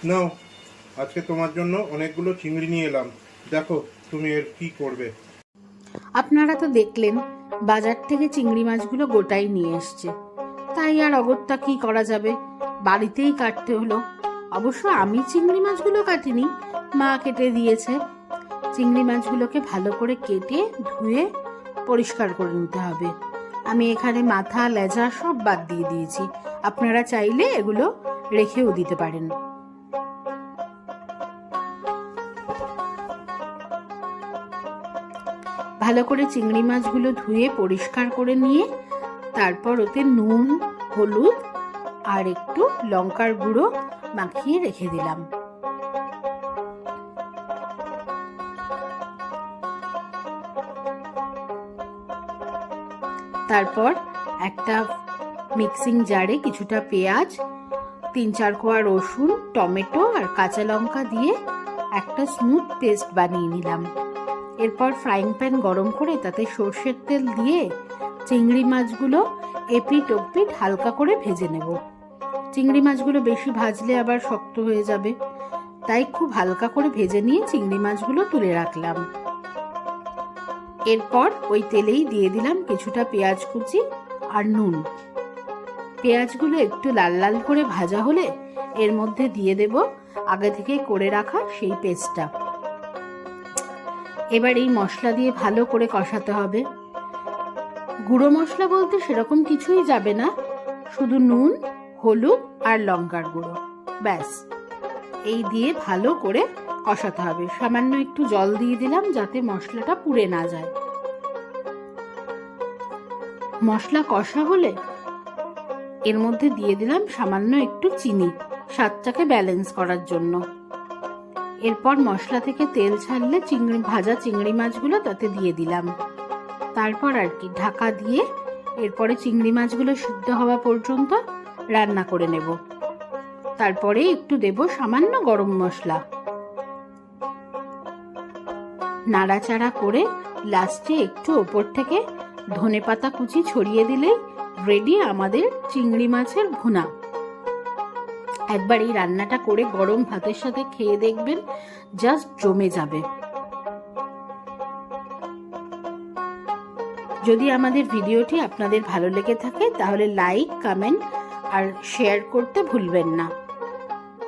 নাও, আজকে তোমার জন্য অনেকগুলো চিংড়ি নিয়ে এলাম। দেখো তুমি এর কি করবে। আপনারা তো দেখলেন বাজার থেকে চিংড়ি মাছগুলো গোটাই নিয়ে এসছে, তাই আর অগত্যা কি করা যাবে, বাড়িতেই কাটতে হলো। অবশ্য আমি চিংড়ি মাছগুলো কাটিনি, মা কেটে দিয়েছে। চিংড়ি মাছগুলোকে ভালো করে কেটে ধুয়ে পরিষ্কার করে নিতে হবে। আমি এখানে মাথা লেজা সব বাদ দিয়ে দিয়েছি, আপনারা চাইলে এগুলো রেখেও দিতে পারেন। ভালো করে চিংড়ি মাছগুলো ধুয়ে পরিষ্কার করে নিয়ে তারপর ওতে নুন, হলুদ আর একটু লঙ্কার গুঁড়ো মাখিয়ে রেখে দিলাম। তারপর একটা মিক্সিং জারে কিছুটা পেঁয়াজ, 3-4 কোয়া রসুন, টমেটো আর কাঁচা লঙ্কা দিয়ে একটা স্মুথ পেস্ট বানিয়ে নিলাম। এরপর ফ্রাইং প্যান গরম করে তাতে সর্ষের তেল দিয়ে চিংড়ি মাছগুলো এপিট ওপিট হালকা করে ভেজে নেব। চিংড়ি মাছগুলো বেশি ভাজলে আবার শক্ত হয়ে যাবে, তাই খুব হালকা করে ভেজে নিয়ে চিংড়ি মাছগুলো তুলে রাখলাম। এরপর ওই তেলেই দিয়ে দিলাম কিছুটা পেঁয়াজ কুচি আর নুন। পেঁয়াজগুলো একটু লাল লাল করে ভাজা হলে এর মধ্যে দিয়ে দেব আগে থেকে করে রাখা সেই পেস্টটা। এবার এই মশলা দিয়ে ভালো করে কষাতে হবে। গুঁড়ো মশলা বলতে সেরকম কিছুই যাবে না, শুধু নুন, হলুদ আর লঙ্কার গুঁড়ো, ব্যাস। এই দিয়ে ভালো করে কষাতে হবে। সামান্য একটু জল দিয়ে দিলাম যাতে মশলাটা পুড়ে না যায়। মশলা কষা হলে এর মধ্যে দিয়ে দিলাম সামান্য একটু চিনি, স্বাদটাকে ব্যালেন্স করার জন্য। এরপর মশলা থেকে তেল ছাড়লে ভাজা চিংড়ি মাছগুলো তাতে দিয়ে দিলাম। তারপর আর কি ঢাকা দিয়ে এরপরে চিংড়ি মাছগুলো সিদ্ধ হওয়া পর্যন্ত রান্না করে নেব। তারপরে একটু দেব সামান্য গরম মশলা। নাড়াচাড়া করে লাস্টে একটু ওপর থেকে ধনেপাতা কুচি ছড়িয়ে দিলেই রেডি আমাদের চিংড়ি মাছের ভুনা। একবার এই রান্নাটা করে গরম ভাতের সাথে খেয়ে দেখবেন, জাস্ট জমে যাবে। যদি আমাদের ভিডিওটি আপনাদের ভালো লেগে থাকে তাহলে লাইক, কমেন্ট আর শেয়ার করতে ভুলবেন না।